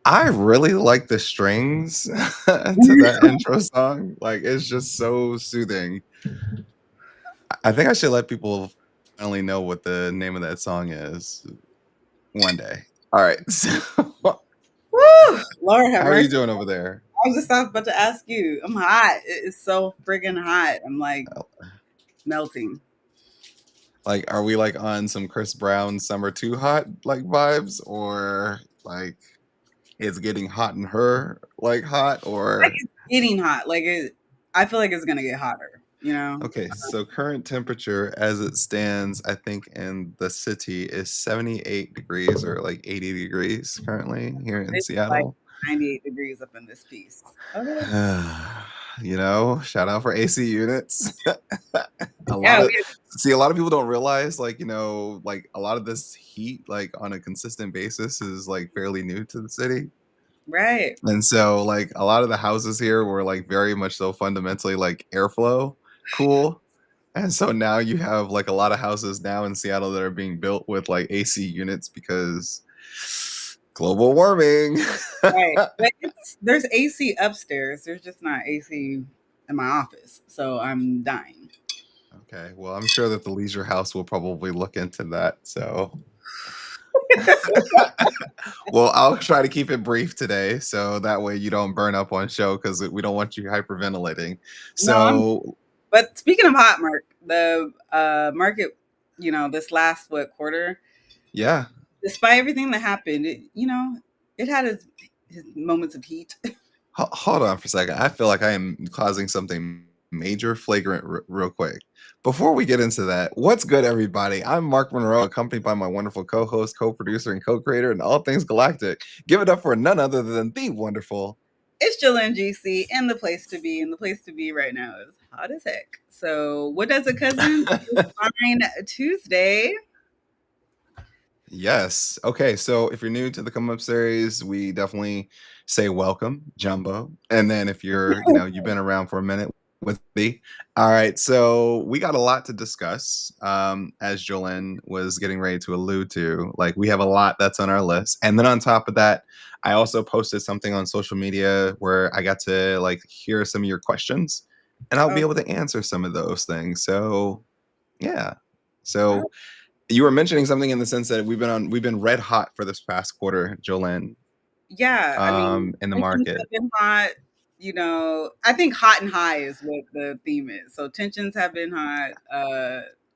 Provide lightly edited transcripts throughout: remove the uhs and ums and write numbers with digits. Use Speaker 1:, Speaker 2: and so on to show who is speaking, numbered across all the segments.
Speaker 1: I really like the strings to that intro song. Like, it's just so soothing. I think I should let people finally know what the name of that song is one day. All right. So,
Speaker 2: Woo! Lord have
Speaker 1: how are you
Speaker 2: mercy.
Speaker 1: doing over there?
Speaker 2: I was just about to ask you. I'm hot. It is so friggin' hot. I'm like melting.
Speaker 1: Like, are we like on some Chris Brown "Summer Too Hot" like vibes, or like it's getting hot in her like hot,
Speaker 2: Like
Speaker 1: or
Speaker 2: it's getting hot. I feel like it's gonna get hotter. You know.
Speaker 1: okay? So current temperature as it stands, I think in the city is 78 degrees or like 80 degrees currently here in
Speaker 2: It's like
Speaker 1: Seattle.
Speaker 2: 98 degrees up in this piece. Okay.
Speaker 1: Shout out for AC units. a lot
Speaker 2: Yeah.
Speaker 1: of a lot of people don't realize, like, like a lot of this heat, like on a consistent basis, is like fairly new to the city.
Speaker 2: Right.
Speaker 1: And so, like, a lot of the houses here were like very much so fundamentally like airflow cool. And so now you have like a lot of houses now in Seattle that are being built with like AC units because global warming.
Speaker 2: Right. But there's AC upstairs. There's just not AC in my office. So I'm dying.
Speaker 1: Okay, well, I'm sure that the Leisure House will probably look into that. So, well, I'll try to keep it brief today, so that way you don't burn up on show because we don't want you hyperventilating.
Speaker 2: No, I'm
Speaker 1: So,
Speaker 2: but speaking of hot, Mark, the market, this last quarter,
Speaker 1: yeah,
Speaker 2: despite everything that happened, it had its moments of heat.
Speaker 1: hold on for a second. I feel like I am causing something major, flagrant, real quick. Before we get into that, what's good, everybody? I'm Mark Monroe, accompanied by my wonderful co-host, co-producer, and co-creator in all things galactic. Give it up for none other than the wonderful.
Speaker 2: It's Jill and GC, and the place to be, and the place to be right now is hot as heck. So, what does a cousin? It's fine Tuesday.
Speaker 1: Yes. Okay. So if you're new to the Come Up series, we definitely say welcome, Jumbo. And then if you've been around for a minute with me. All right. So we got a lot to discuss. As Jolene was getting ready to allude to, like we have a lot that's on our list. And then on top of that, I also posted something on social media where I got to like hear some of your questions and I'll be
Speaker 2: Oh,
Speaker 1: able to answer some of those things. So yeah.
Speaker 2: oh,
Speaker 1: So you were mentioning something in the sense that we've been red hot for this past quarter, Jolene,
Speaker 2: yeah. I mean,
Speaker 1: in the
Speaker 2: tensions
Speaker 1: market.
Speaker 2: have been hot. I think hot and high is what the theme is. So tensions have been hot.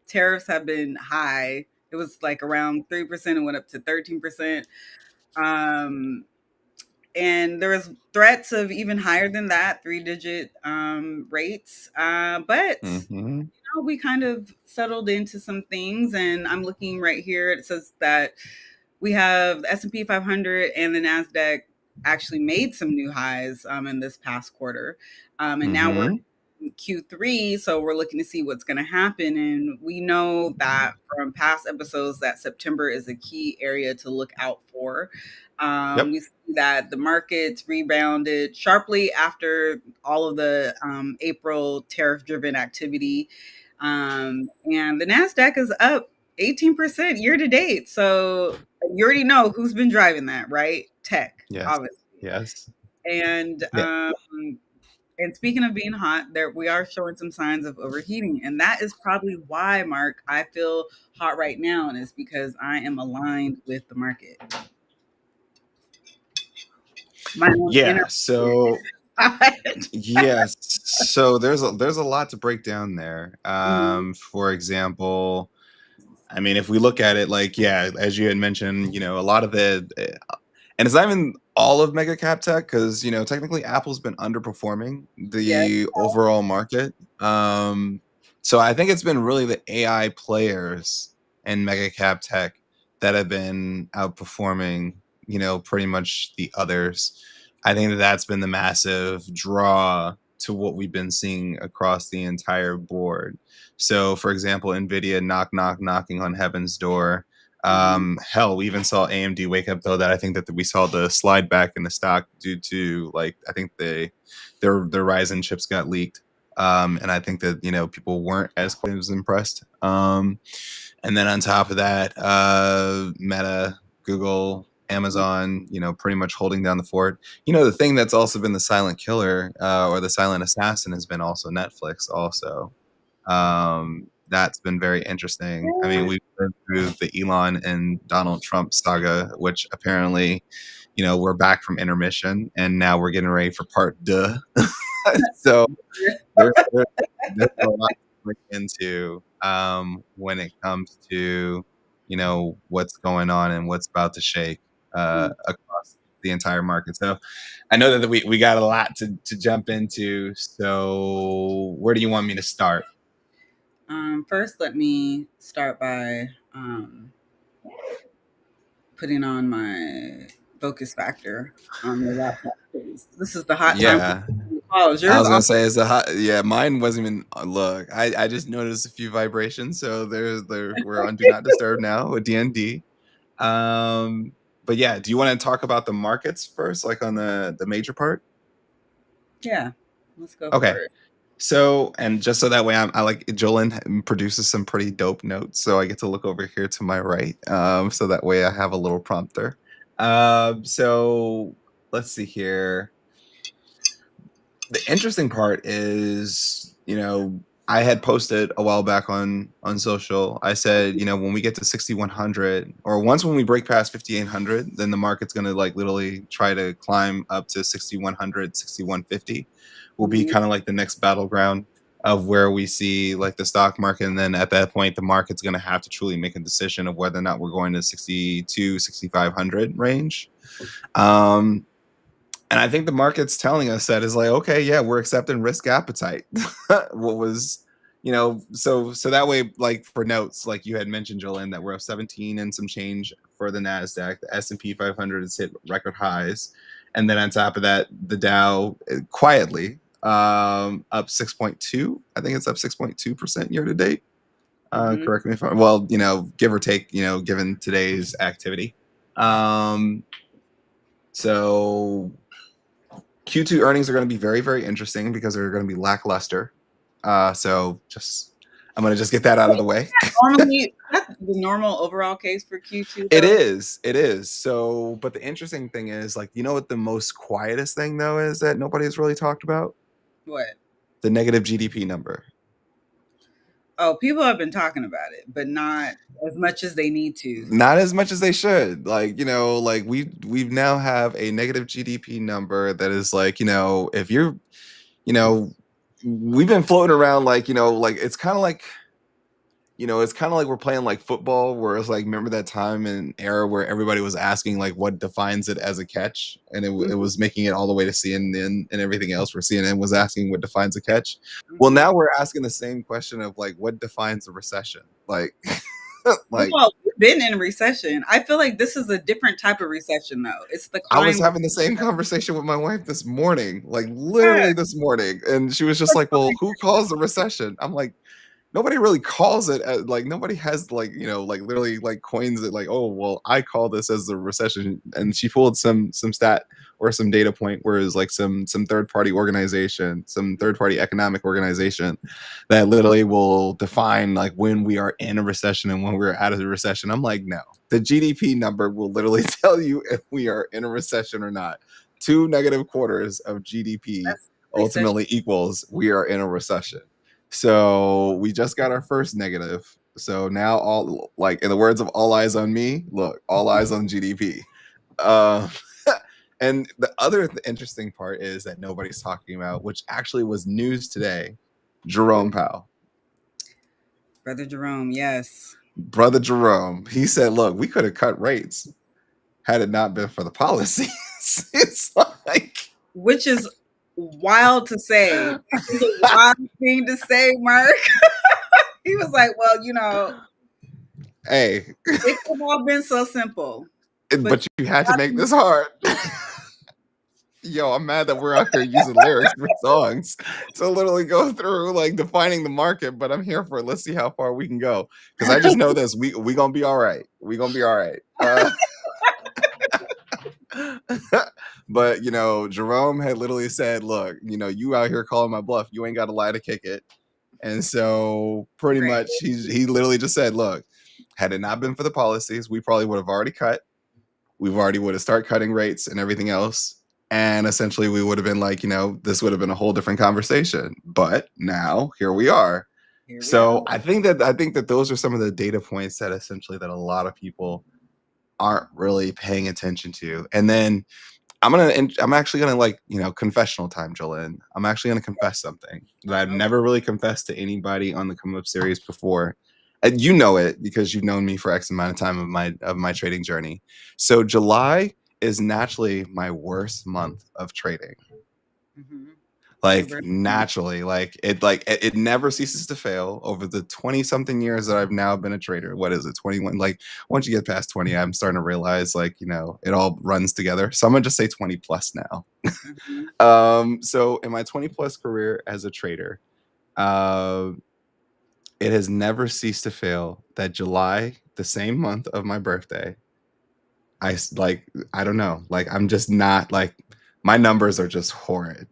Speaker 2: Tariffs have been high. It was like around 3% and went up to 13%. Um, and there was threats of even higher than that, three-digit rates. But
Speaker 1: Hmm.
Speaker 2: we kind of settled into some things, and I'm looking right here. It says that we have the S&P 500 and the Nasdaq actually made some new highs in this past quarter, and now we're
Speaker 1: Hmm.
Speaker 2: in Q3, so we're looking to see what's going to happen. And we know that from past episodes that September is a key area to look out for.
Speaker 1: Yep.
Speaker 2: We see that the markets rebounded sharply after all of the April tariff-driven activity, and the Nasdaq is up 18% year to date. So you already know who's been driving that, right? Tech,
Speaker 1: Yes.
Speaker 2: obviously.
Speaker 1: Yes.
Speaker 2: And
Speaker 1: Yeah.
Speaker 2: and speaking of being hot, there we are showing some signs of overheating, and that is probably why, Mark, I feel hot right now, and it's because I am aligned with the market. My own inner.
Speaker 1: Yeah. So yes. So there's a lot to break down there.
Speaker 2: Mhm.
Speaker 1: For example, I mean, if we look at it, like, yeah, as you had mentioned, a lot of and it's not even all of mega cap tech because technically Apple's been underperforming
Speaker 2: Yes.
Speaker 1: the overall market. So I think it's been really the AI players and mega cap tech that have been outperforming, pretty much the others. I think that that's been the massive draw to what we've been seeing across the entire board. So, for example, Nvidia knocking on heaven's door.
Speaker 2: Mhm.
Speaker 1: Hell, we even saw AMD wake up though that I think that we saw the slide back in the stock due to like I think their Ryzen chips got leaked. And I think that people weren't as quite as impressed. And then on top of that, Meta, Google. Amazon, pretty much holding down the fort. The thing that's also been the silent killer, or the silent assassin, has been also Netflix also. That's been very interesting. I mean, we've been through the Elon and Donald Trump saga, which apparently, we're back from intermission, and now we're getting ready for part deux. So there's a lot to look into, when it comes to, what's going on and what's about to shake across the entire market. So I know that we got a lot to jump into. So where do you want me to start?
Speaker 2: First, let me start by putting on my focus factor on the laptop case. This is the hot time.
Speaker 1: Yeah.
Speaker 2: Oh, is
Speaker 1: I
Speaker 2: yours
Speaker 1: was
Speaker 2: on?
Speaker 1: gonna say it's a hot. Yeah, mine wasn't even. Look, I just noticed a few vibrations, so we're on do not disturb now with DND. But yeah, do you want to talk about the markets first, like on the major part?
Speaker 2: Yeah, let's go
Speaker 1: Okay.
Speaker 2: for it.
Speaker 1: So, and just so that way I like Jolyn produces some pretty dope notes, so I get to look over here to my right. So that way I have a little prompter. So let's see here. The interesting part is, I had posted a while back on social. I said, when we get to 6100, or once when we break past 5800, then the market's going to like literally try to climb up to 6100, 6150. Will be
Speaker 2: Mhm.
Speaker 1: kind of like the next battleground of where we see like the stock market, and then at that point the market's going to have to truly make a decision of whether or not we're going to 62, 6500 range. And I think the market's telling us that is like, okay, yeah, we're accepting risk appetite. What was, so that way, like for notes, like you had mentioned, Jolene, that we're up 17 and some change for the Nasdaq. The S&P 500 has hit record highs, and then on top of that, the Dow quietly up 6.2. I think it's up 6.2% year to date.
Speaker 2: Mhm.
Speaker 1: Correct me if I'm well, give or take, given today's activity. So Q2 earnings are going to be very, very interesting because they're going to be lackluster. So I'm going to just get that out of the way.
Speaker 2: Normally, that's the normal overall case for Q2,
Speaker 1: It
Speaker 2: though.
Speaker 1: is. It is. So, but the interesting thing is, like, what the most quietest thing though is that nobody's really talked about?
Speaker 2: What?
Speaker 1: The negative GDP number.
Speaker 2: Oh, people have been talking about it, but not as much as they need to.
Speaker 1: Not as much as they should. Like, like we've now have a negative GDP number that is like, if you're, you know, we've been floating around like, like it's kind of like we're playing like football, where it's like, remember that time and era where everybody was asking like what defines it as a catch, and it
Speaker 2: Mhm,
Speaker 1: was making it all the way to CNN and everything else, where CNN was asking what defines a catch. Well,
Speaker 2: mhm.
Speaker 1: now we're asking the same question of like what defines a recession, like like
Speaker 2: Well, we've been in a recession. I feel like this is a different type of recession, though. It's the
Speaker 1: I was
Speaker 2: kind.
Speaker 1: having the same conversation with my wife this morning, like
Speaker 2: Yeah,
Speaker 1: literally this morning, and she was just like, well, who calls a recession? I'm like, nobody really calls it like, nobody has like, like literally like coins it like, oh well, I call this as the recession. And she pulled some stat or some data point, whereas like some third party organization, some third party economic organization that literally will define like when we are in a recession and when we're out of the recession. I'm like, no, the GDP number will literally tell you if we are in a recession or not. Two negative quarters of GDP
Speaker 2: that's recession.
Speaker 1: ultimately equals we are in a recession. So we just got our first negative. So now, all like in the words of All Eyes on Me, look, all eyes on GDP. Uh, and the other interesting part is that nobody's talking about, which actually was news today, Jerome Powell.
Speaker 2: Brother Jerome, yes.
Speaker 1: Brother Jerome, he said, look, we could have cut rates had it not been for the policies. It's like,
Speaker 2: Which is wild to say. It's a wild thing to say, Mark. He was like, well,
Speaker 1: hey,
Speaker 2: it could have all been so simple, but
Speaker 1: but you had to make this hard. Yo, I'm mad that we're out here using lyrics for songs to literally go through like defining the market, but I'm here for it. Let's see how far we can go. Because I just know this. We gonna be all right. We gonna be all right. But Jerome had literally said, look, you out here calling my bluff, you ain't got to lie to kick it. And so pretty
Speaker 2: right.
Speaker 1: much he literally just said, look, had it not been for the policies, we probably would have already cut. we've already would have start cutting rates and everything else. And essentially we would have been like, this would have been a whole different conversation. But now here we are.
Speaker 2: Here we
Speaker 1: So
Speaker 2: are.
Speaker 1: I think that those are some of the data points that essentially that a lot of people aren't really paying attention to. And then I'm actually gonna confessional time, Jolene. I'm actually gonna confess something that I've
Speaker 2: Okay.
Speaker 1: never really confessed to anybody on the Come Up series before. And you know it because you've known me for X amount of time of my trading journey. So July is naturally my worst month of trading.
Speaker 2: Mm-hmm.
Speaker 1: Like
Speaker 2: Super.
Speaker 1: naturally, it never ceases to fail over the 20 something years that I've now been a trader. What is it, 21? Like once you get past 20, I'm starting to realize it all runs together. So I'm gonna just say 20 plus now.
Speaker 2: Mm-hmm.
Speaker 1: So in my 20 plus career as a trader, uh, it has never ceased to fail that July, the same month of my birthday, I don't know, I'm just not my numbers are just horrid.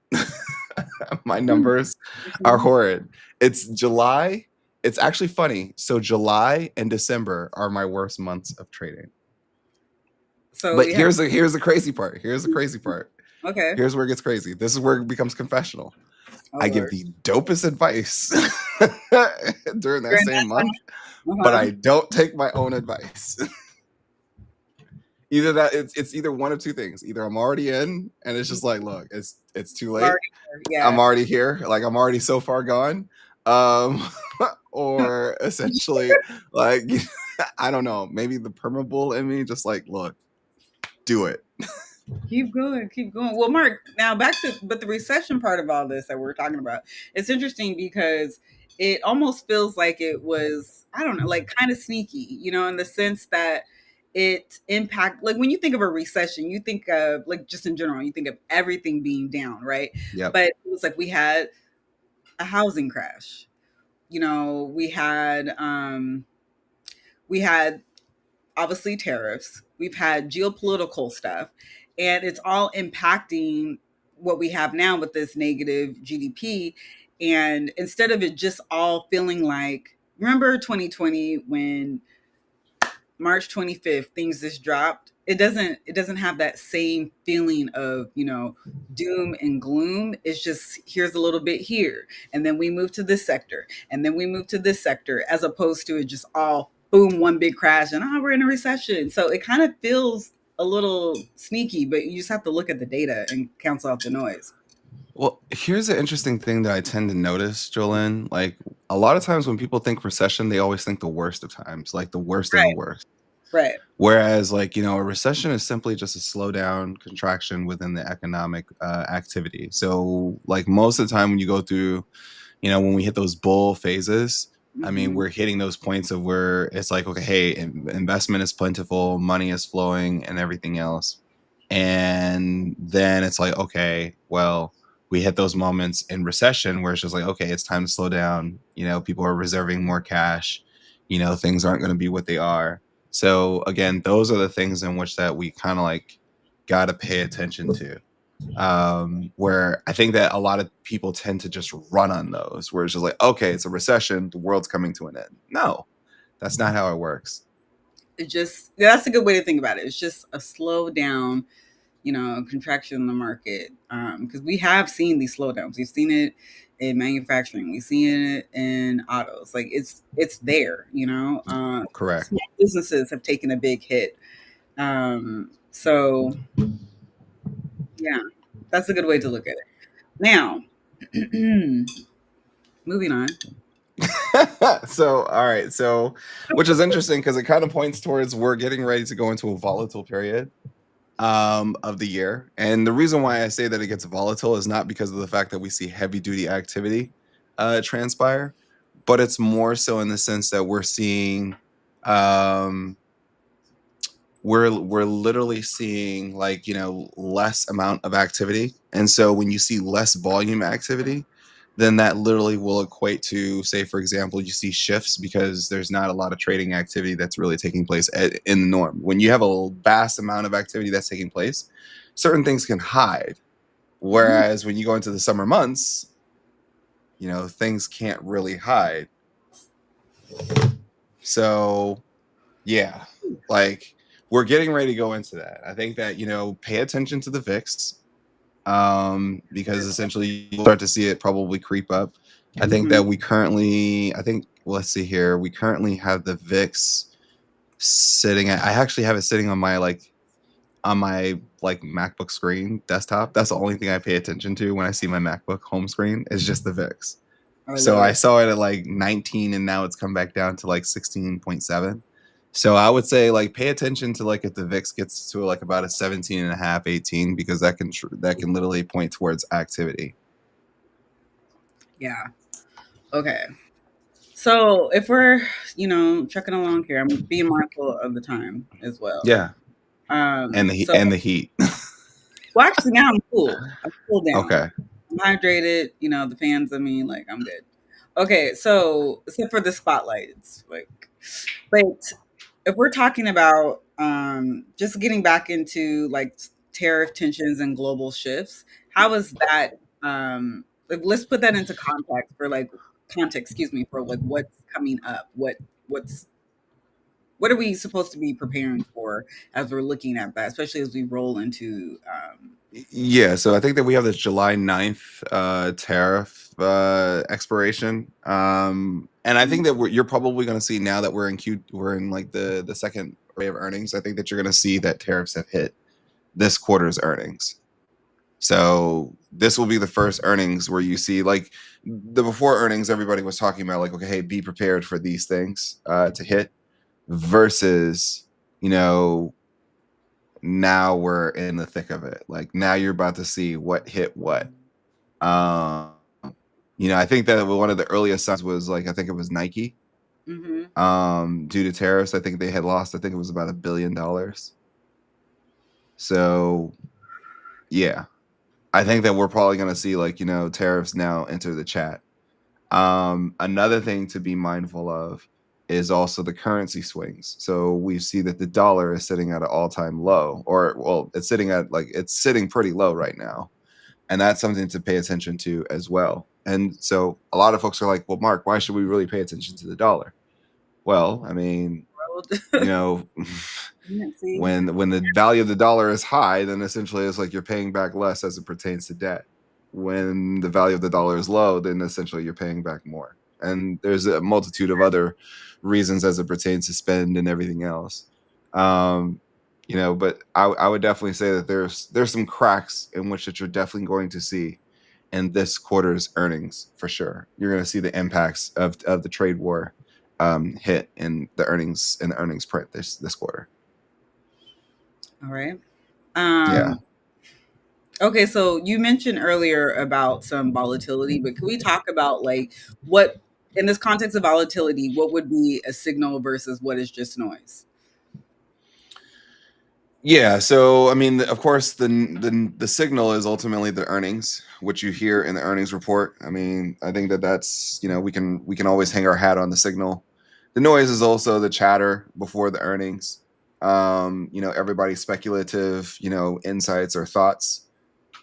Speaker 1: My numbers are
Speaker 2: Mm-hmm.
Speaker 1: horrid. It's July. It's actually funny. So July and December are my worst months of trading.
Speaker 2: So
Speaker 1: But
Speaker 2: we have.
Speaker 1: here's the crazy part. Here's the crazy part.
Speaker 2: Okay.
Speaker 1: Here's where it gets crazy. This is where it becomes confessional.
Speaker 2: Oh
Speaker 1: I give
Speaker 2: Lord.
Speaker 1: the dopest advice during that
Speaker 2: During
Speaker 1: same
Speaker 2: that
Speaker 1: month,
Speaker 2: time.
Speaker 1: but
Speaker 2: Uh-huh.
Speaker 1: I don't take my own advice. Either that it's either one of two things. Either I'm already in and it's just like, look, it's too
Speaker 2: I'm
Speaker 1: late.
Speaker 2: already here.
Speaker 1: I'm
Speaker 2: Yeah.
Speaker 1: already here. Like I'm already so far gone. Um or essentially like I don't know, maybe the permabull in me just like, look, do it.
Speaker 2: Keep going, keep going. Well, Mark, now back to but the recession part of all this that we're talking about. It's interesting because it almost feels like it was, I don't know, like kind of sneaky, in the sense that it impact like when you think of a recession, you think of like just in general, you think of everything being down, right?
Speaker 1: Yep.
Speaker 2: But it was like we had a housing crash. We had obviously tariffs. We've had geopolitical stuff, and it's all impacting what we have now with this negative GDP. And instead of it just all feeling like, remember 2020 when March 25th things just dropped? It doesn't have that same feeling of, doom and gloom. It's just here's a little bit here, and then we move to this sector, and then we move to this sector, as opposed to it just all boom, one big crash, and we're in a recession. So it kind of feels a little sneaky, but you just have to look at the data and cancel out the noise.
Speaker 1: Well, here's an interesting thing that I tend to notice, Jolene. Like a lot of times when people think recession, they always think the worst of times, like the worst of the
Speaker 2: Right,
Speaker 1: worst.
Speaker 2: right.
Speaker 1: Whereas, a recession is simply just a slowdown contraction within the economic activity. So, like most of the time when you go through, when we hit those bull phases, I mean,
Speaker 2: Hmm.
Speaker 1: we're hitting those points of where it's like, okay, hey, investment is plentiful, money is flowing, and everything else. And then it's like, okay, well, we hit those moments in recession where it's just like, okay, it's time to slow down. People are reserving more cash. Things aren't going to be what they are. So again, those are the things in which that we kind of got to pay attention to. Where I think that a lot of people tend to just run on those, where it's just like, okay, it's a recession, the world's coming to an end. No, that's not how it works.
Speaker 2: It just That's a good way to think about it. It's just a slow down, contraction in the market. Because we have seen these slowdowns. We've seen it in manufacturing. We've seen it in autos. Like it's there.
Speaker 1: Correct.
Speaker 2: Small businesses have taken a big hit. So yeah, that's a good way to look at it. Now, moving on.
Speaker 1: So, all right. So, which is interesting because it kind of points towards we're getting ready to go into a volatile period of the year. And the reason why I say that it gets volatile is not because of the fact that we see heavy duty activity transpire, but it's more so in the sense that we're seeing um we're literally seeing less amount of activity. And so when you see less volume activity, then that literally will equate to, say for example, you see shifts because there's not a lot of trading activity that's really taking place in the norm. When you have a vast amount of activity that's taking place, certain things can hide,
Speaker 2: Mhm.
Speaker 1: whereas when you go into the summer months, things can't really hide. So yeah, like we're getting ready to go into that. I think that, pay attention to the VIX, because essentially you'll start to see it probably creep up. I think
Speaker 2: Mhm.
Speaker 1: that let's see here. We currently have the VIX I actually have it sitting on my MacBook screen desktop. That's the only thing I pay attention to when I see my MacBook home screen is just the VIX.
Speaker 2: I
Speaker 1: So
Speaker 2: love
Speaker 1: I
Speaker 2: it.
Speaker 1: saw it at like 19 and now it's come back down to like 16.7. So I would say like pay attention to like if the VIX gets to like about a 17 and a half, 18, because that can literally point towards activity.
Speaker 2: Yeah. Okay. So if we're, trucking along here, I'm being mindful of the time as well.
Speaker 1: Yeah.
Speaker 2: So
Speaker 1: And the heat.
Speaker 2: well, actually now I'm cool. I'm cool down.
Speaker 1: Okay.
Speaker 2: I'm hydrated, the fans, I mean, like I'm good. Okay, so except for the spotlights, like, but if we're talking about just getting back into like tariff tensions and global shifts, how is that like, let's put that into context, excuse me, for like what's coming up. What's what are we supposed to be preparing for as we're looking at that, especially as we roll into
Speaker 1: Yeah, so I think that we have this July 9th tariff expiration. And I think that you're probably going to see now that we're in like the second array of earnings. I think that you're going to see that tariffs have hit this quarter's earnings. So this will be the first earnings where you see like the before earnings, everybody was talking about like, okay, hey, be prepared for these things to hit versus, you know, now we're in the thick of it. Like now you're about to see what hit what. Um, I think that one of the earliest signs was like I think it was Nike.
Speaker 2: hmm
Speaker 1: Due to tariffs, I think they had lost. I think it was about $1 billion. So yeah, I think that we're probably gonna see like tariffs now enter the chat. Another thing to be mindful of is also the currency swings. So we see that the dollar is sitting at an all-time low, or well, it's sitting pretty low right now. And that's something to pay attention to as well. And so a lot of folks are like, well, Mark, why should we really pay attention to the dollar? Well, I mean,
Speaker 2: world.
Speaker 1: you know,
Speaker 2: Yeah, see,
Speaker 1: when the value of the dollar is high, then essentially it's like you're paying back less as it pertains to debt. When the value of the dollar is low, then essentially you're paying back more. And there's a multitude of other reasons as it pertains to spend and everything else. Um, but I would definitely say that there's some cracks in which that you're definitely going to see in this quarter's earnings for sure. You're going to see the impacts of the trade war hit in the earnings print this quarter.
Speaker 2: all right.
Speaker 1: Yeah.
Speaker 2: Okay, so you mentioned earlier about some volatility, but can we talk about like what in this context of volatility, what would be a signal versus what is just noise?
Speaker 1: Yeah, so I mean, of course, the signal is ultimately the earnings, which you hear in the earnings report. I mean, I think that that's we can always hang our hat on the signal. The noise is also the chatter before the earnings. Everybody's speculative, insights or thoughts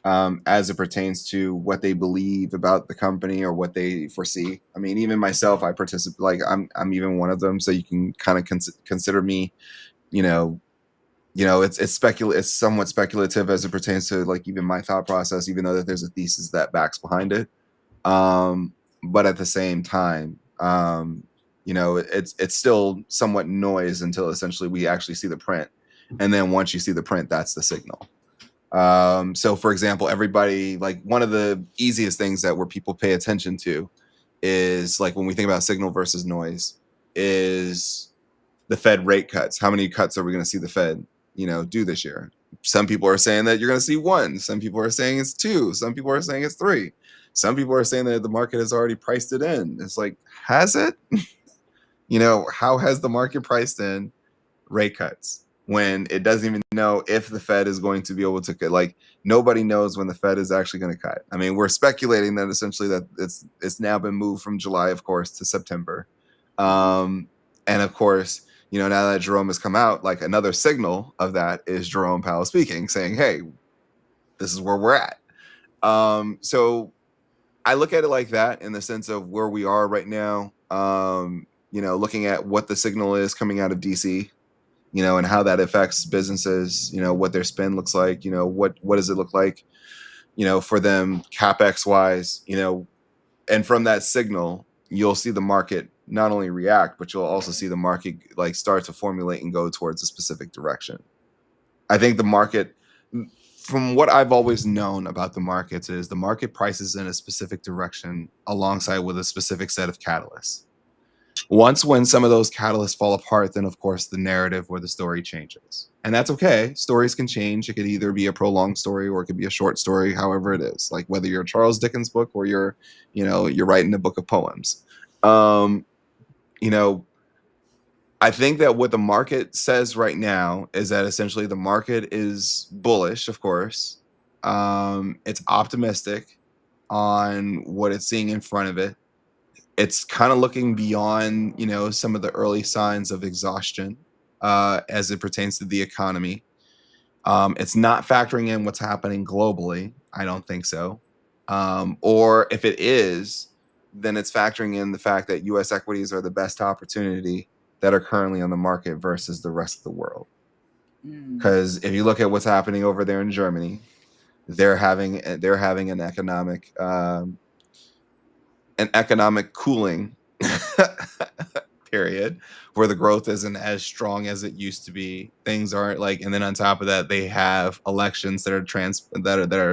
Speaker 1: as it pertains to what they believe about the company or what they foresee. I mean, even myself, I participate. Like I'm even one of them. So you can kind of consider me, you know, it's somewhat speculative as it pertains to like even my thought process, even though that there's a thesis that backs behind it. But at the same time, it's still somewhat noise until essentially we actually see the print, and then once you see the print, that's the signal. So for example, everybody like one of the easiest things that where people pay attention to is like when we think about signal versus noise is the Fed rate cuts. How many cuts are we going to see the Fed, do this year? Some people are saying that you're going to see one. Some people are saying it's two. Some people are saying it's three. Some people are saying that the market has already priced it in. It's like, has it? How has the market priced in rate cuts when it doesn't even know if the Fed is going to be able to cut? Like nobody knows when the Fed is actually going to cut. I mean, we're speculating that essentially that it's now been moved from July, of course, to September.
Speaker 2: Mhm.
Speaker 1: And of course, now that Jerome has come out, like another signal of that is Jerome Powell speaking, saying, "Hey, this is where we're at." So I look at it like that in the sense of where we are right now. Looking at what the signal is coming out of DC and how that affects businesses, what their spend looks like, what does it look like, for them CapEx wise, and from that signal, you'll see the market not only react, but you'll also see the market like start to formulate and go towards a specific direction. I think the market, from what I've always known about the markets, is the market prices in a specific direction alongside with a specific set of catalysts. Once when some of those catalysts fall apart, then of course the narrative or the story changes. And that's okay. Stories can change. It could either be a prolonged story or it could be a short story, however it is. Like whether you're a Charles Dickens book or you're writing a book of poems. You know, I think that what the market says right now is that essentially the market is bullish, of course. It's optimistic on what it's seeing in front of it. It's kind of looking beyond, some of the early signs of exhaustion as it pertains to the economy. It's not factoring in what's happening globally. I don't think so. Or if it is, then it's factoring in the fact that U.S. equities are the best opportunity that are currently on the market versus the rest of the world. Because if you look at what's happening over there in Germany, they're having an economic cooling period where the growth isn't as strong as it used to be. Things aren't like, and then on top of that, they have elections that are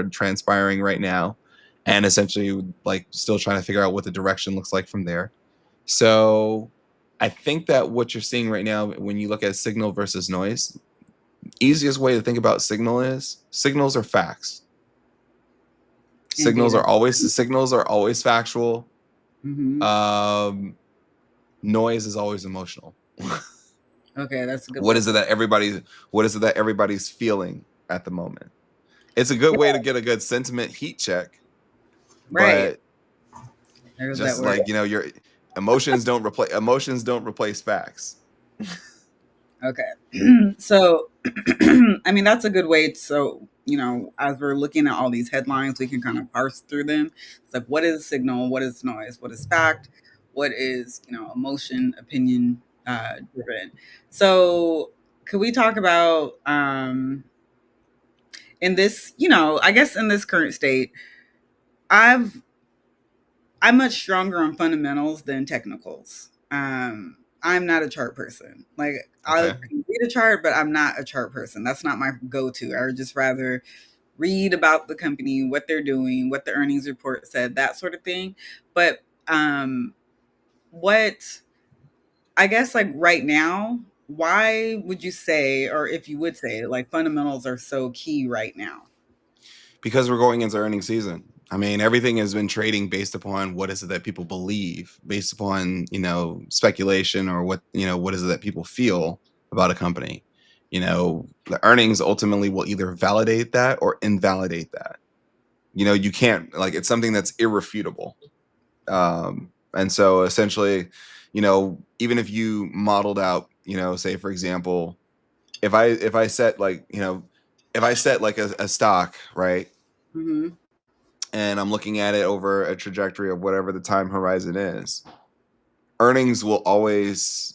Speaker 1: transpiring right now, and essentially like still trying to figure out what the direction looks like from there. So I think that what you're seeing right now, when you look at signal versus noise, easiest way to think about signals are facts. Signals are always factual. Noise is always emotional.
Speaker 2: Okay, that's a good
Speaker 1: What is it that everybody's feeling at the moment? It's a good way to get a good sentiment heat check.
Speaker 2: Right.
Speaker 1: But
Speaker 2: There's
Speaker 1: just
Speaker 2: that word.
Speaker 1: like, your emotions don't replace facts.
Speaker 2: Okay. So, I mean, that's a good way. So, as we're looking at all these headlines, we can kind of parse through them. It's like, what is signal? What is noise? What is fact? What is, emotion, opinion driven? So, could we talk about in this, I guess in this current state, I've I'm much stronger on fundamentals than technicals. I'm not a chart person. Like I
Speaker 1: Okay.
Speaker 2: can read a chart, but I'm not a chart person. That's not my go-to. I would just rather read about the company, what they're doing, what the earnings report said, that sort of thing. But what I guess like right now, why would you say, or if you would say, like fundamentals are so key right now?
Speaker 1: Because we're going into earnings season. I mean, everything has been trading based upon what is it that people believe, based upon, speculation, or what is it that people feel about a company. The earnings ultimately will either validate that or invalidate that. You can't, like, it's something that's irrefutable. And so essentially, even if you modeled out, say for example, if I set like, if I set like a stock, right?
Speaker 2: Mm-hmm.
Speaker 1: And I'm looking at it over a trajectory of whatever the time horizon is, earnings will always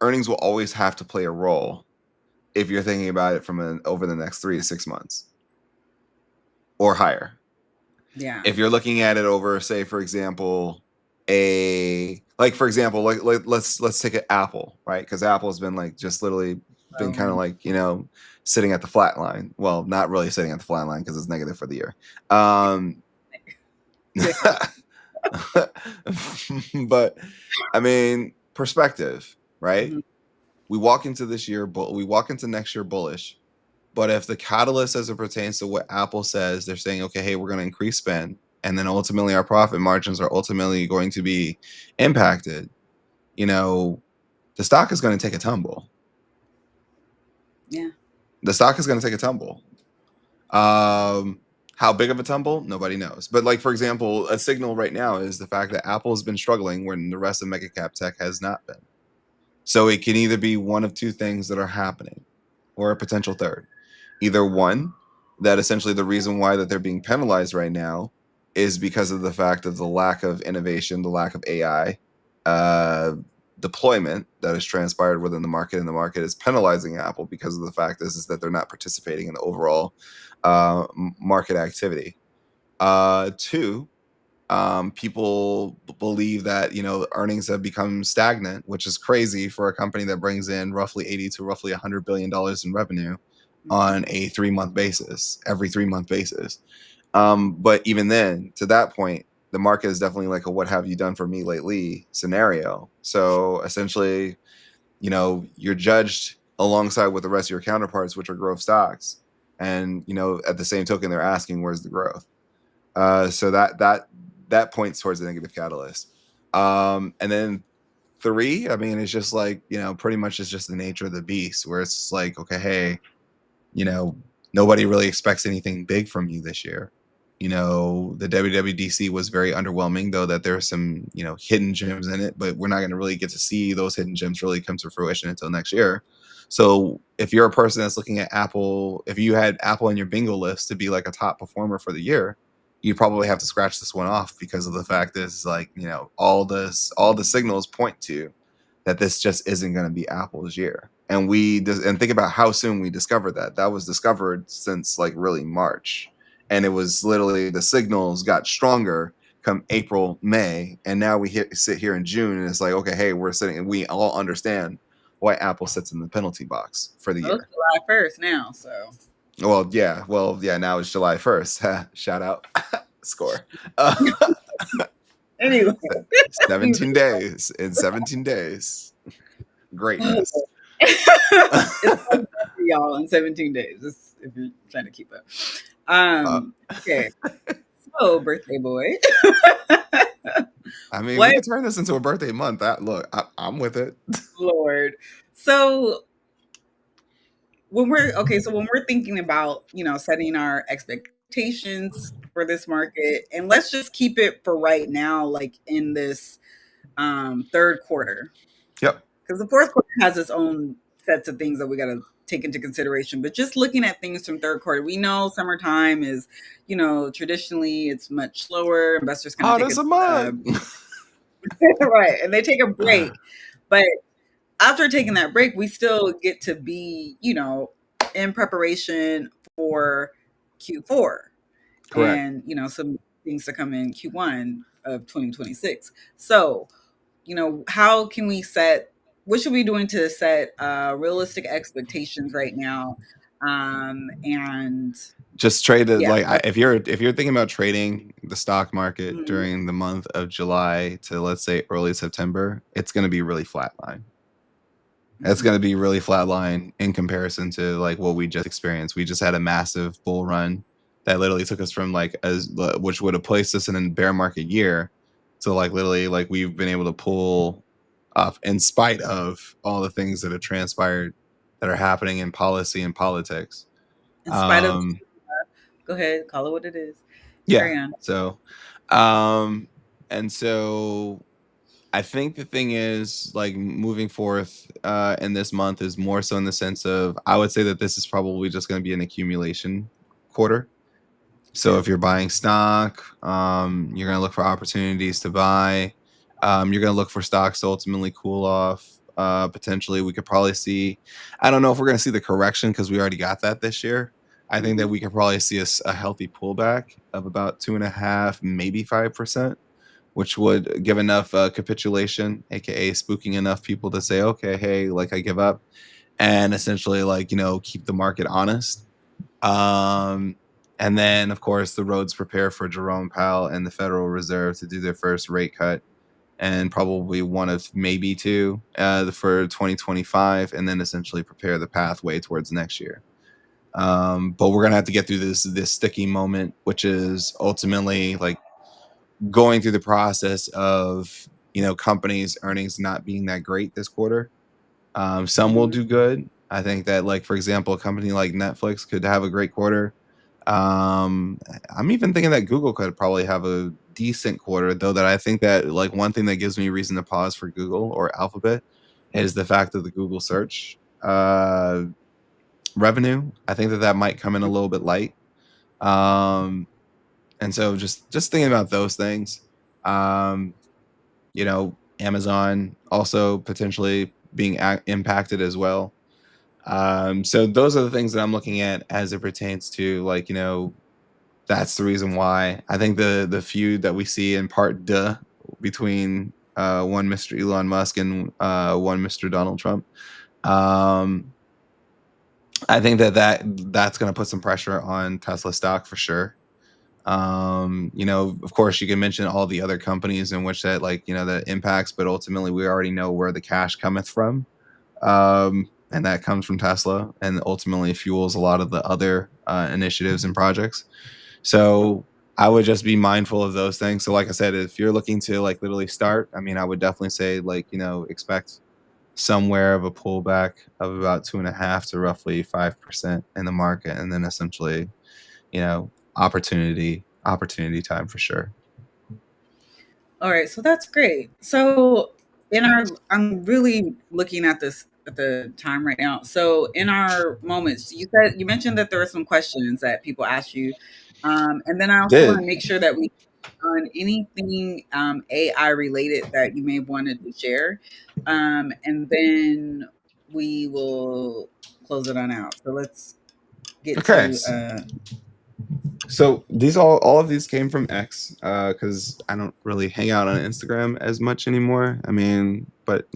Speaker 1: have to play a role if you're thinking about it from over the next 3 to 6 months or higher.
Speaker 2: Yeah.
Speaker 1: If you're looking at it over, say for example, let's take an Apple, right? Because Apple's been like just literally been kind of
Speaker 2: Um,
Speaker 1: like, sitting at the flat line. Well, not really sitting at the flat line because it's negative for the year.
Speaker 2: yeah.
Speaker 1: But I mean, perspective, right?
Speaker 2: Mhm.
Speaker 1: We walk into next year bullish. But if the catalyst as it pertains to what Apple says, they're saying, okay, hey, we're going to increase spend, and then ultimately our profit margins are ultimately going to be impacted, the stock is going to take a tumble.
Speaker 2: Yeah.
Speaker 1: The stock is going to take a tumble. How big of a tumble? Nobody knows. But like, for example, a signal right now is the fact that Apple has been struggling when the rest of mega cap tech has not been. So it can either be one of two things that are happening, or a potential third. Either one, that essentially the reason why that they're being penalized right now is because of the fact of the lack of innovation, the lack of AI, deployment that has transpired within the market, and the market is penalizing Apple because of the fact is that they're not participating in the overall market activity. Two, people believe that earnings have become stagnant, which is crazy for a company that brings in roughly 80 to roughly $100 billion in revenue on a 3-month basis, every 3-month basis. But even then, to that point, the market is definitely like a "what have you done for me lately" scenario. So essentially, you're judged alongside with the rest of your counterparts, which are growth stocks, and at the same token, they're asking, "Where's the growth?" So that points towards the negative catalyst. And then three, I mean, it's just like, pretty much it's just the nature of the beast, where it's like, okay, hey, nobody really expects anything big from you this year. The WWDC was very underwhelming, though that there's some, hidden gems in it, but we're not going to really get to see those hidden gems really come to fruition until next year. So if you're a person that's looking at Apple, if you had Apple on your bingo list to be like a top performer for the year, you probably have to scratch this one off, because of the fact is, like, all the signals point to that this just isn't going to be Apple's year. And think about how soon we discovered that was discovered since like really March. And it was literally, the signals got stronger come April, May, and now we sit here in June, and it's like, okay, hey, we're sitting and we all understand why Apple sits in the penalty box for the
Speaker 2: Well, it's
Speaker 1: year.
Speaker 2: July 1st now, so.
Speaker 1: Well, yeah, now it's July 1st. Shout out. Score. Uh,
Speaker 2: Anyway,
Speaker 1: 17 days. In 17 days. Greatness.
Speaker 2: it's like y'all in 17 days, just if you're trying to keep up.
Speaker 1: Uh,
Speaker 2: Okay. So, birthday boy.
Speaker 1: I mean, we
Speaker 2: What
Speaker 1: could turn this into a birthday month. Look, I'm with it.
Speaker 2: Lord. So when we're thinking about, setting our expectations for this market, and let's just keep it for right now, like in this third quarter,
Speaker 1: Yep.
Speaker 2: because the fourth quarter has its own sets of things that we got to take into consideration. But just looking at things from third quarter, we know summertime is, traditionally it's much slower. Investors kind of
Speaker 1: Hot
Speaker 2: take
Speaker 1: as a
Speaker 2: a
Speaker 1: mug.
Speaker 2: right, and they take a break. But after taking that break, we still get to be, in preparation for Q4
Speaker 1: Correct.
Speaker 2: and, some things to come in Q1 of 2026. So, how can we what should we be doing to set realistic expectations right now? And
Speaker 1: Just trade it,
Speaker 2: yeah,
Speaker 1: like, if you're thinking about trading the stock market
Speaker 2: mhm,
Speaker 1: during the month of July to, let's say, early September, it's going to be really flatline. It's
Speaker 2: mhm.
Speaker 1: going to be really flatline in comparison to like what we just experienced. We just had a massive bull run that literally took us from which would have placed us in a bear market year to like literally like we've been able to pull up in spite of all the things that have transpired that are happening in policy and politics.
Speaker 2: In spite of,
Speaker 1: Um,
Speaker 2: go ahead, call it what it is.
Speaker 1: yeah.
Speaker 2: Carry on.
Speaker 1: So, um, and so I think the thing is, like, moving forth in this month is more so in the sense of, I would say that this is probably just going to be an accumulation quarter. So
Speaker 2: Okay.
Speaker 1: if you're buying stock, you're going to look for opportunities to buy. You're going to look for stocks to ultimately cool off. Potentially, we could probably see. I don't know if we're going to see the correction because we already got that this year. I think that
Speaker 2: Mhm.
Speaker 1: we could probably see a healthy pullback of about 2.5, maybe 5%, which would give enough capitulation, aka spooking enough people to say, okay, hey, like, I give up, and essentially, like, keep the market honest. Um, and then, of course, the roads prepare for Jerome Powell and the Federal Reserve to do their first rate cut, and probably one of maybe two for 2025, and then essentially prepare the pathway towards next year. But we're gonna have to get through this sticky moment, which is ultimately like going through the process of companies' earnings not being that great this quarter. Some will
Speaker 2: Mhm.
Speaker 1: do good. I think that, like, for example, a company like Netflix could have a great quarter. I'm even thinking that Google could probably have a decent quarter, though. That I think that, like, one thing that gives me reason to pause for Google or Alphabet is the fact of the Google search revenue. I think that might come in a little bit light. Um, and so just thinking about those things, Amazon also potentially being impacted as well. So those are the things that I'm looking at as it pertains to, like, that's the reason why I think the feud that we see in part duh between one Mr. Elon Musk and one Mr. Donald Trump. Um, I think that's going to put some pressure on Tesla stock for sure. Of course, you can mention all the other companies in which that, like, that impacts, but ultimately we already know where the cash cometh from. And that comes from Tesla and ultimately fuels a lot of the other initiatives and projects. So I would just be mindful of those things. So, like I said, if you're looking to like literally start, I mean, I would definitely say, like, expect somewhere of a pullback of about 2.5 to roughly 5% in the market, and then essentially, opportunity time for sure.
Speaker 2: All right, so that's great. So I'm really looking at this at the time right now. So in our moments, you mentioned that there were some questions that people asked you, and then I also want
Speaker 1: Did
Speaker 2: to make sure that we on anything AI related that you may have wanted to share, and then we will close it on out. So let's get
Speaker 1: okay.
Speaker 2: to
Speaker 1: So these all of these came from X, because I don't really hang out on Instagram as much anymore. I mean, but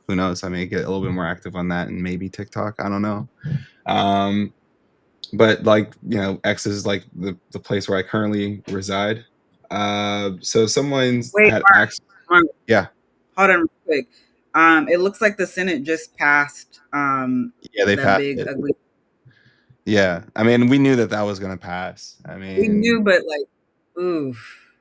Speaker 1: who knows? I may get a little bit more active on that and maybe TikTok. I don't know. Um, but like, X is like the place where I currently reside. So someone
Speaker 2: wait,
Speaker 1: had asked,
Speaker 2: Mark,
Speaker 1: yeah,
Speaker 2: hold on real quick. It looks like the Senate just passed
Speaker 1: yeah, they
Speaker 2: that
Speaker 1: passed
Speaker 2: big
Speaker 1: it.
Speaker 2: ugly.
Speaker 1: Yeah, I mean, we knew that was gonna pass. I
Speaker 2: We
Speaker 1: mean,
Speaker 2: knew, but like, oof.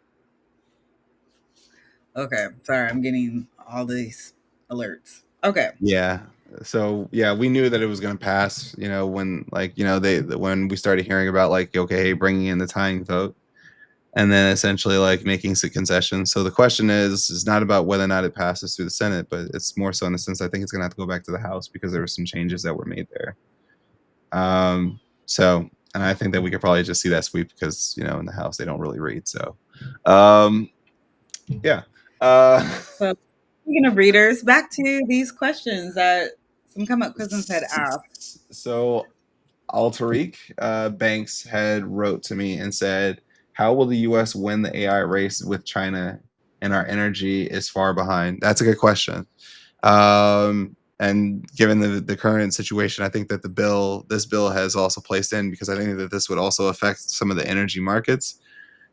Speaker 2: Okay, sorry, I'm getting all these alerts. Okay,
Speaker 1: yeah. So yeah, we knew that it was gonna pass. When, like, when we started hearing about, like, okay, bringing in the tying vote, and then essentially like making some concessions. So the question is not about whether or not it passes through the Senate, but it's more so in the sense I think it's gonna have to go back to the House because there were some changes that were made there. So, and I think that we could probably just see that sweep because in the House they don't really read. So, um, yeah. Uh,
Speaker 2: so speaking of readers, back to these questions that some come up cousins had asked.
Speaker 1: so Altariq Banks had wrote to me and said, "How will the U.S. win the AI race with China and our energy is far behind?" That's a good question. And given the current situation, I think that this bill has also placed in because I think that this would also affect some of the energy markets.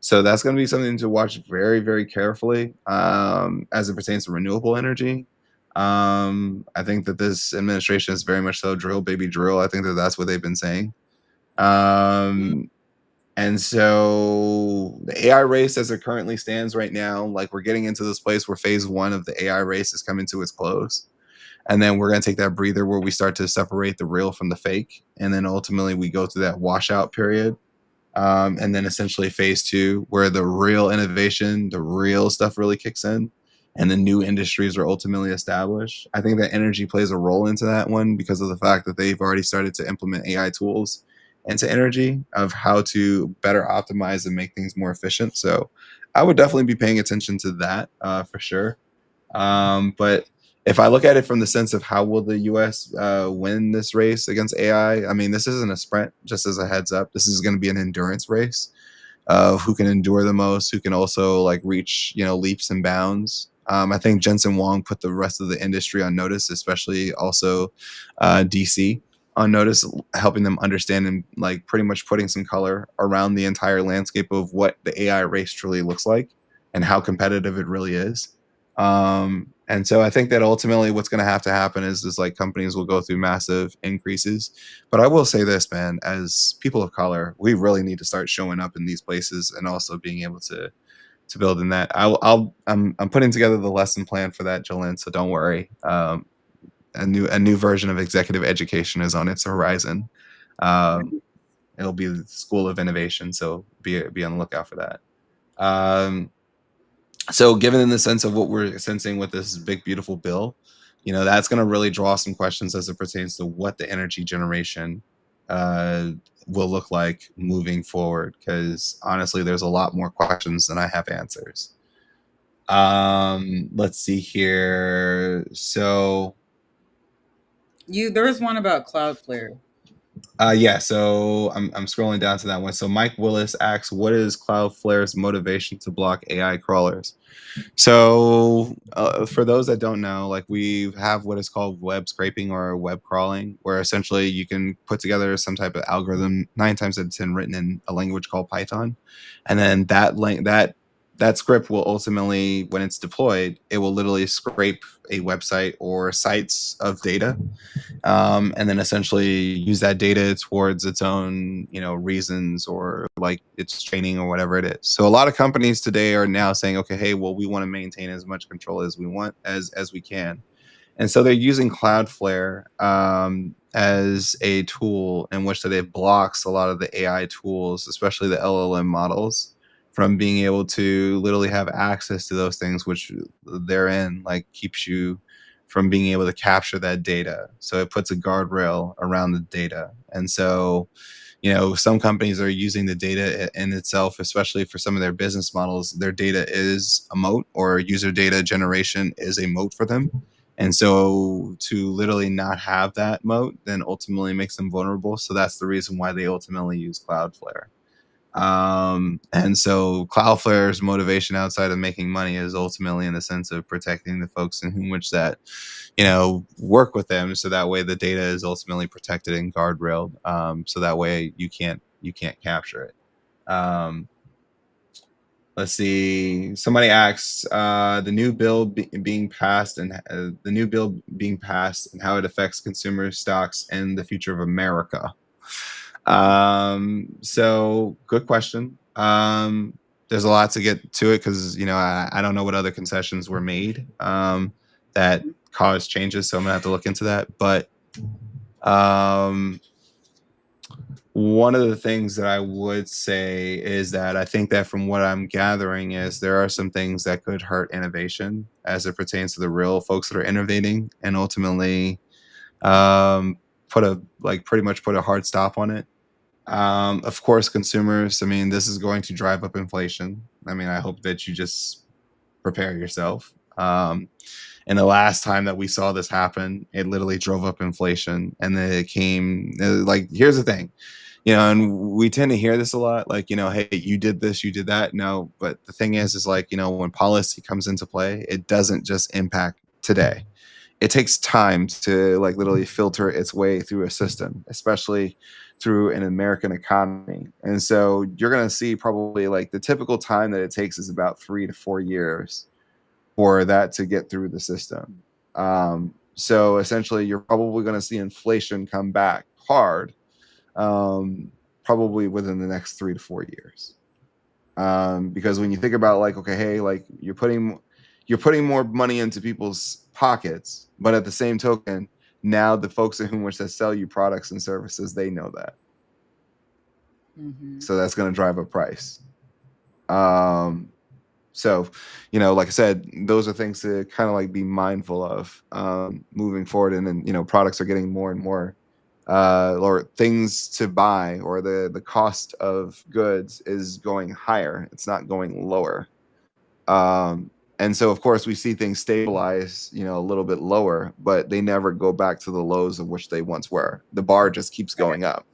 Speaker 1: So that's going to be something to watch very, very carefully as it pertains to renewable energy. I think that this administration is very much so drill, baby, drill. I think that that's what they've been saying.
Speaker 2: Mm,
Speaker 1: Um, and so the AI race, as it currently stands right now, like, we're getting into this place where phase one of the AI race is coming to its close. And then we're going to take that breather where we start to separate the real from the fake. And then ultimately we go through that washout period. And then essentially phase two, where the real innovation, the real stuff really kicks in, and the new industries are ultimately established. I think that energy plays a role into that one because of the fact that they've already started to implement AI tools into energy of how to better optimize and make things more efficient. So I would definitely be paying attention to that for sure. But if I look at it from the sense of how will the U.S. Win this race against AI, I mean, this isn't a sprint. Just as a heads up, this is going to be an endurance race of who can endure the most, who can also like reach leaps and bounds. I think Jensen Wong put the rest of the industry on notice, especially also DC on notice, helping them understand and like pretty much putting some color around the entire landscape of what the AI race truly looks like and how competitive it really is. And so I think that ultimately what's going to have to happen is like companies will go through massive increases. But I will say this, man, as people of color, we really need to start showing up in these places and also being able to build in that. I'm putting together the lesson plan for that, Jolene. So don't worry. A new version of executive education is on its horizon. Um, it'll be the School of Innovation. So be on the lookout for that. So given in the sense of what we're sensing with this big beautiful bill, that's going to really draw some questions as it pertains to what the energy generation uh, will look like moving forward, because honestly there's a lot more questions than I have answers. Let's see here. So
Speaker 2: There was one about Cloudflare.
Speaker 1: yeah, so I'm scrolling down to that one. So Mike Willis asks, what is Cloudflare's motivation to block AI crawlers? So for those that don't know, like we have what is called web scraping or web crawling, where essentially you can put together some type of algorithm, 9 times out of 10 written in a language called Python, and then that script will ultimately, when it's deployed, it will literally scrape a website or sites of data, and then essentially use that data towards its own, reasons, or like its training or whatever it is. So a lot of companies today are now saying, okay, hey, well, we want to maintain as much control as we want, as we can. And so they're using Cloudflare as a tool in which that it blocks a lot of the AI tools, especially the LLM models, from being able to literally have access to those things, which therein like keeps you from being able to capture that data. So it puts a guardrail around the data. And so, some companies are using the data in itself, especially for some of their business models. Their data is a moat, or user data generation is a moat for them. And so to literally not have that moat then ultimately makes them vulnerable. So that's the reason why they ultimately use Cloudflare. And so Cloudflare's motivation outside of making money is ultimately in the sense of protecting the folks in whom which that, work with them. So that way the data is ultimately protected and guardrailed. So that way you can't capture it. Um, Let's see. Somebody asks, the new bill being passed, and the new bill being passed, and how it affects consumer stocks and the future of America. So good question. There's a lot to get to it because I don't know what other concessions were made that caused changes, so I'm gonna have to look into that. But um, one of the things that I would say is that I think that from what I'm gathering is there are some things that could hurt innovation as it pertains to the real folks that are innovating, and ultimately pretty much put a hard stop on it. Of course, consumers, I mean, this is going to drive up inflation. I mean, I hope that you just prepare yourself. And the last time that we saw this happen, it literally drove up inflation. And then it came, like, here's the thing, and we tend to hear this a lot, like, hey, you did this, you did that. No, but the thing is like, when policy comes into play, it doesn't just impact today. It takes time to like literally filter its way through a system, especially through an American economy. And so you're going to see probably like the typical time that it takes is about 3 to 4 years for that to get through the system. So essentially, you're probably going to see inflation come back hard, probably within the next 3 to 4 years. Because when you think about like, okay, hey, like you're putting more money into people's pockets, but at the same token, now the folks in whom which that sell you products and services, they know that.
Speaker 2: Mm-hmm.
Speaker 1: So that's going to drive up price. So, like I said, those are things to kind of like be mindful of moving forward. And then, products are getting more and more, or things to buy, or the cost of goods is going higher. It's not going lower. And so, of course, we see things stabilize, a little bit lower, but they never go back to the lows of which they once were. The bar just keeps going up.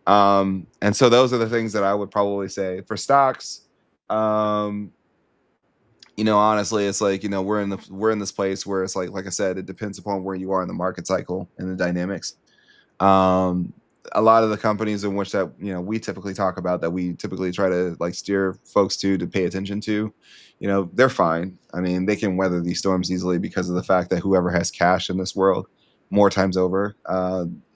Speaker 1: And so those are the things that I would probably say for stocks. Honestly, it's like, we're in this place where it's like I said, it depends upon where you are in the market cycle and the dynamics. Um, a lot of the companies in which that, we typically talk about, that we typically try to like steer folks to pay attention to, they're fine. I mean, they can weather these storms easily because of the fact that whoever has cash in this world, more times over,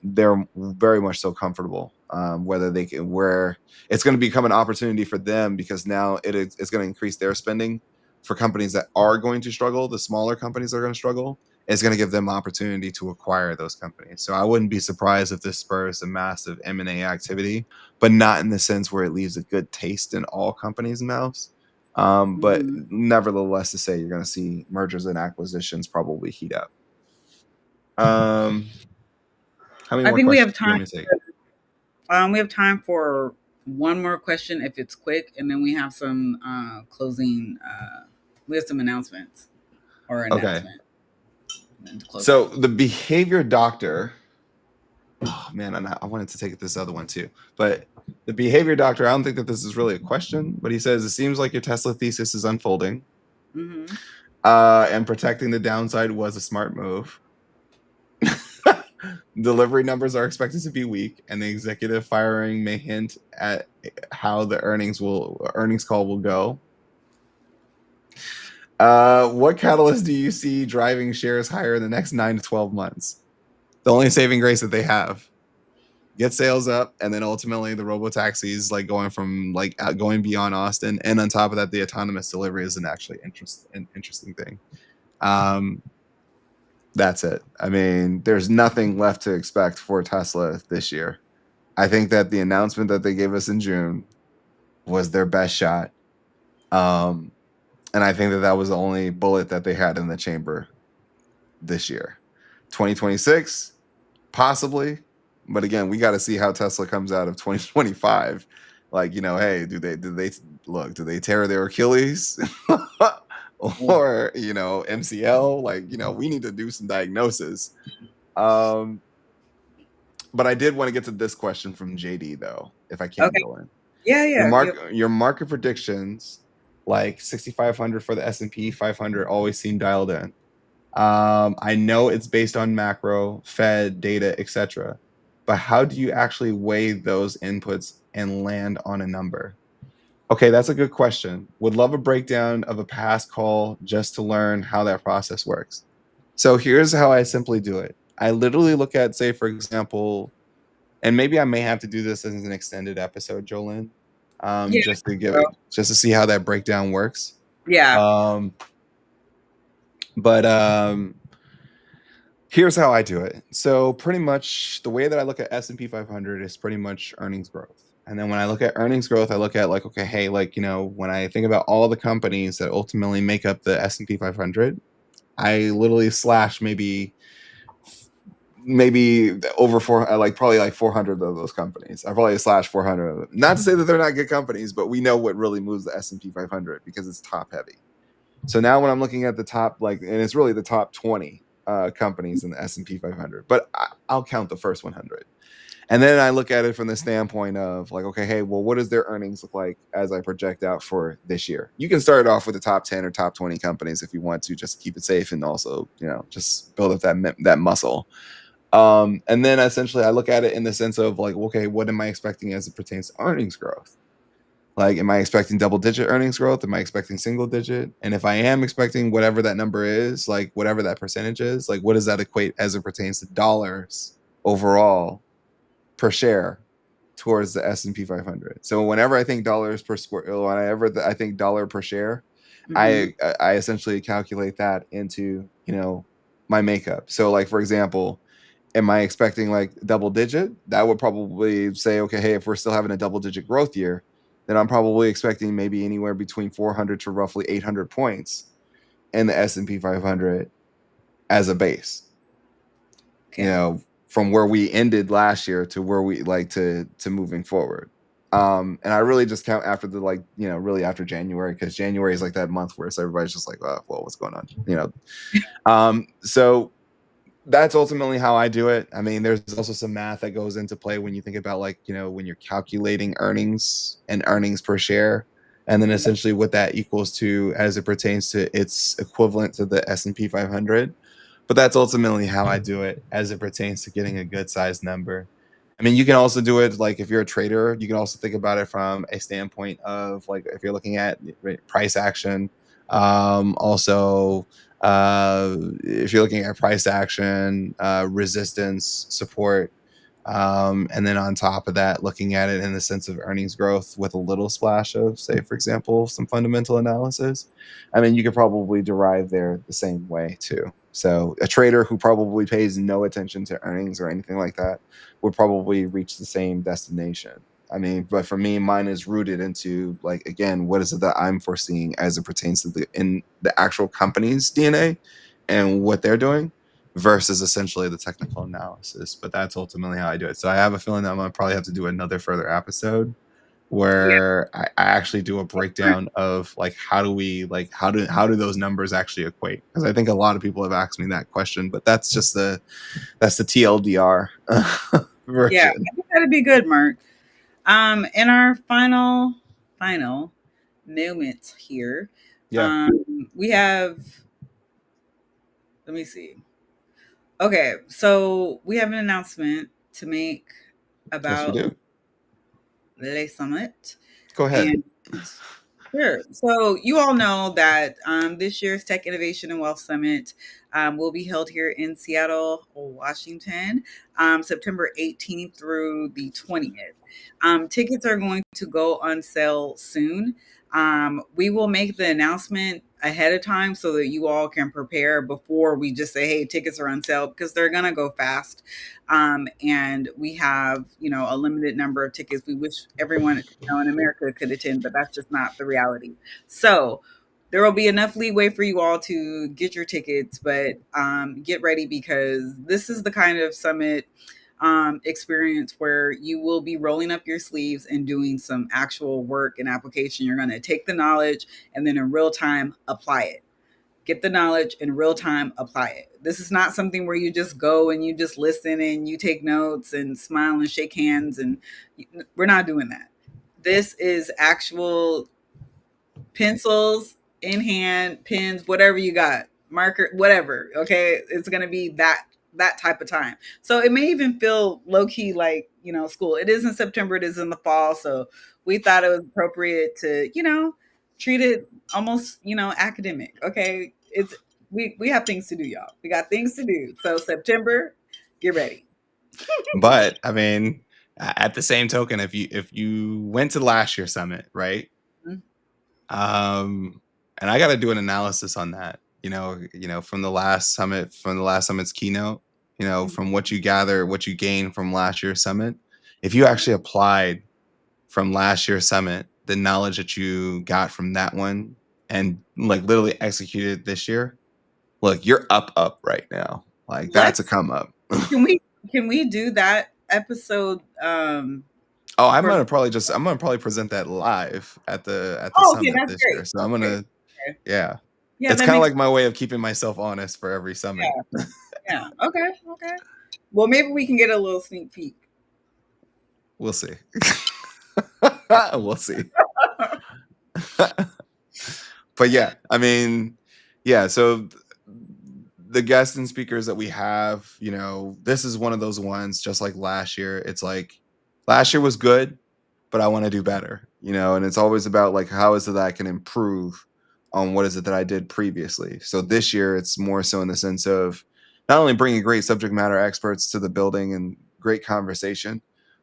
Speaker 1: they're very much so comfortable. Whether they can, where it's going to become an opportunity for them, because now it's going to increase their spending. For companies that are going to struggle, the smaller companies that are going to struggle, is going to give them opportunity to acquire those companies. So I wouldn't be surprised if this spurs a massive M&A activity, but not in the sense where it leaves a good taste in all companies' mouths. But
Speaker 2: Mm-hmm.
Speaker 1: nevertheless, to say you're going to see mergers and acquisitions probably heat up. How many
Speaker 2: I
Speaker 1: more
Speaker 2: think we
Speaker 1: questions
Speaker 2: have
Speaker 1: do you
Speaker 2: time.
Speaker 1: want me to take?
Speaker 2: We have time for one more question if it's quick, and then we have some closing We have some announcements or
Speaker 1: Okay.
Speaker 2: announcement. And to close
Speaker 1: So
Speaker 2: out.
Speaker 1: the behavior doctor, oh man, I wanted to take this other one too, but the behavior doctor, I don't think that this is really a question, but he says it seems like your Tesla thesis is unfolding,
Speaker 2: Mm-hmm.
Speaker 1: and protecting the downside was a smart move. Delivery numbers are expected to be weak, and the executive firing may hint at how the earnings call will go. What catalyst do you see driving shares higher in the next 9 to 12 months? The only saving grace that they have. Get sales up, and then ultimately the robo taxis like going from like going beyond Austin, and on top of that, the autonomous delivery is an actually interesting thing. That's it. I mean, there's nothing left to expect for Tesla this year. I think that the announcement that they gave us in June was their best shot. And I think that that was the only bullet that they had in the chamber this year. 2026, possibly. But again, we got to see how Tesla comes out of 2025. Like, hey, do they tear their Achilles? Or, MCL? Like, we need to do some diagnosis. Um, but I did want to get to this question from JD though, if I can,
Speaker 2: Okay.
Speaker 1: Joanne.
Speaker 2: Yeah, yeah.
Speaker 1: Your market predictions, like 6,500 for the S&P 500, always seem dialed in. I know it's based on macro, Fed data, etc. But how do you actually weigh those inputs and land on a number? Okay, that's a good question. Would love a breakdown of a past call just to learn how that process works. So here's how I simply do it. I literally look at, say, for example, and maybe I may have to do this as an extended episode, Jolene,
Speaker 2: Yeah.
Speaker 1: just to see how that breakdown works.
Speaker 2: Yeah.
Speaker 1: Um, but here's how I do it. So pretty much the way that I look at S&P 500 is pretty much earnings growth. And then when I look at earnings growth, I look at like, okay, hey, like, when I think about all the companies that ultimately make up the S&P 500, I literally slash maybe over probably like 400 of those companies. I probably slash 400 of them. Not to say that they're not good companies, but we know what really moves the S&P 500 because it's top heavy. So now when I'm looking at the top, and it's really the top 20 companies in the S&P 500, but I'll count the first 100. And then I look at it from the standpoint of like, okay, hey, well, what does their earnings look like as I project out for this year? You can start off with the top 10 or top 20 companies if you want to, just keep it safe and also, just build up that muscle. And then essentially I look at it in the sense of like, okay, what am I expecting as it pertains to earnings growth? Like, am I expecting double digit earnings growth? Am I expecting single digit? And if I am expecting whatever that number is, like whatever that percentage is, like what does that equate as it pertains to dollars overall per share towards the S&P 500? So whenever I think dollars per square, whenever I think dollar per share,
Speaker 2: Mm-hmm.
Speaker 1: I essentially calculate that into, my makeup. So like, for example, am I expecting like double digit? That would probably say, okay, hey, if we're still having a double digit growth year, then I'm probably expecting maybe anywhere between 400 to roughly 800 points in the S&P 500 as a base.
Speaker 2: Okay.
Speaker 1: From where we ended last year to where we like to moving forward. And I really just count after the really after January, because January is like that month where everybody's just like, oh, well, what's going on? So that's ultimately how I do it. I mean, there's also some math that goes into play when you think about when you're calculating earnings and earnings per share, and then essentially what that equals to as it pertains to its equivalent to the S&P 500. But that's ultimately how I do it as it pertains to getting a good size number. I mean, you can also do it like if you're a trader, you can also think about it from a standpoint of like if you're looking at price action, also if you're looking at price action, resistance, support, and then on top of that, looking at it in the sense of earnings growth with a little splash of, say, for example, some fundamental analysis. I mean, you could probably derive there the same way too. So a trader who probably pays no attention to earnings or anything like that would probably reach the same destination. I mean, but for me, mine is rooted into like, again, what is it that I'm foreseeing as it pertains to the actual company's DNA and what they're doing versus essentially the technical analysis. But that's ultimately how I do it. So I have a feeling that I'm gonna probably have to do another further episode
Speaker 2: Yeah.
Speaker 1: where I actually do a breakdown of like how do those numbers actually equate? Because I think a lot of people have asked me that question, but that's the TLDR
Speaker 2: Yeah,
Speaker 1: version.
Speaker 2: I think that'd be good, Mark. In our final moment here,
Speaker 1: Yeah.
Speaker 2: we have. Let me see. Okay, so we have an announcement to make
Speaker 1: Yes, we
Speaker 2: about
Speaker 1: do.
Speaker 2: Le Summit,
Speaker 1: Go ahead.
Speaker 2: and sure. So you all know that this year's Tech Innovation and Wealth Summit will be held here in Seattle, Washington, September 18th through the 20th. Tickets are going to go on sale soon. We will make the announcement ahead of time so that you all can prepare before we just say, hey, tickets are on sale because they're going to go fast. And we have, a limited number of tickets. We wish everyone, in America could attend, but that's just not the reality. So there will be enough leeway for you all to get your tickets, but get ready because this is the kind of summit experience where you will be rolling up your sleeves and doing some actual work and application. You're going to take the knowledge and then in real time apply it. Get the knowledge in real time, apply it. This is not something where you just go and you just listen and you take notes and smile and shake hands. And we're not doing that. This is actual pencils in hand, pens, whatever you got, marker, whatever. Okay, it's gonna be that type of time. So it may even feel low key like school. It is in September. It is in the fall. So we thought it was appropriate to treat it almost academic. Okay, we have things to do, y'all. We got things to do. So September, get ready.
Speaker 1: But I mean, at the same token, if you went to last year's summit, right?
Speaker 2: Mhm.
Speaker 1: And I got to do an analysis on that. From the last summit's keynote. From what you gather, what you gain from last year's summit. If you actually applied from last year's summit, the knowledge that you got from that one, and like literally executed this year, look, you're up right now. Like that's a
Speaker 2: Let's
Speaker 1: come up.
Speaker 2: can we can we do that episode
Speaker 1: Oh,
Speaker 2: for
Speaker 1: I'm gonna probably present that live at the
Speaker 2: Oh, okay,
Speaker 1: summit
Speaker 2: that's
Speaker 1: this
Speaker 2: great.
Speaker 1: year. So I'm
Speaker 2: That's great.
Speaker 1: gonna
Speaker 2: Okay.
Speaker 1: yeah.
Speaker 2: Yeah,
Speaker 1: It's
Speaker 2: that
Speaker 1: kind of
Speaker 2: makes
Speaker 1: like my way of keeping myself honest for every summit.
Speaker 2: yeah, yeah. Okay, okay. Well, maybe we can get a little sneak peek.
Speaker 1: We'll see. We'll see. But yeah, I mean, yeah, so the guests and speakers that we have, this is one of those ones just like last year. It's like last year was good, but I want to do better, and it's always about like how is it that I can improve on what is it that I did previously. So this year it's more so in the sense of not only bringing great subject matter experts to the building and great conversation,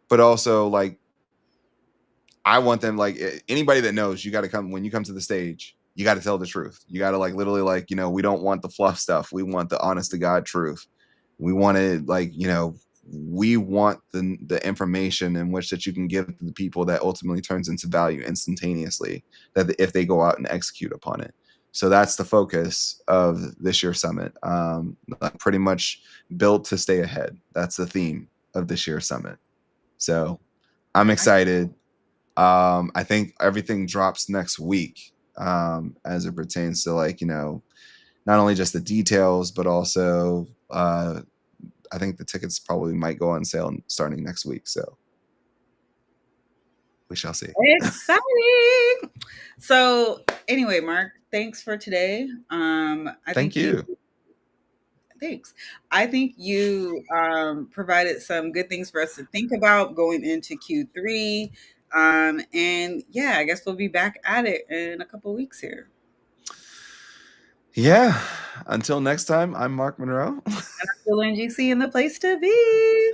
Speaker 1: but also like I want them like anybody that knows you got to come when you come to the stage. You got to tell the truth. You got to like literally like we don't want the fluff stuff. We want the honest to God truth. We want it like we want the information in which that you can give to the people that ultimately turns into value instantaneously. That if they go out and execute upon it. So that's the focus of this year's summit. Like pretty much built to stay ahead. That's the theme of this year's summit. So I'm
Speaker 2: I
Speaker 1: excited. I think everything drops next week as it pertains to like, not only just the details, but also I think the tickets probably might go on sale starting next week. So we shall see.
Speaker 2: exciting. So anyway, Mark, thanks for today. I
Speaker 1: Thank
Speaker 2: think you
Speaker 1: you.
Speaker 2: thanks. I think you provided some good things for us to think about going into Q3. And yeah, I guess we'll be back at it in a couple weeks here.
Speaker 1: Yeah. Until next time, I'm Mark Monroe.
Speaker 2: Still NGC in the place to be.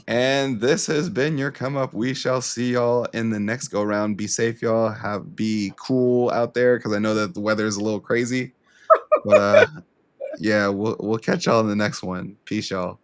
Speaker 1: And this has been your come up. We shall see y'all in the next go round. Be safe, y'all. Be cool out there because I know that the weather is a little crazy. But yeah, we'll catch y'all in the next one. Peace, y'all.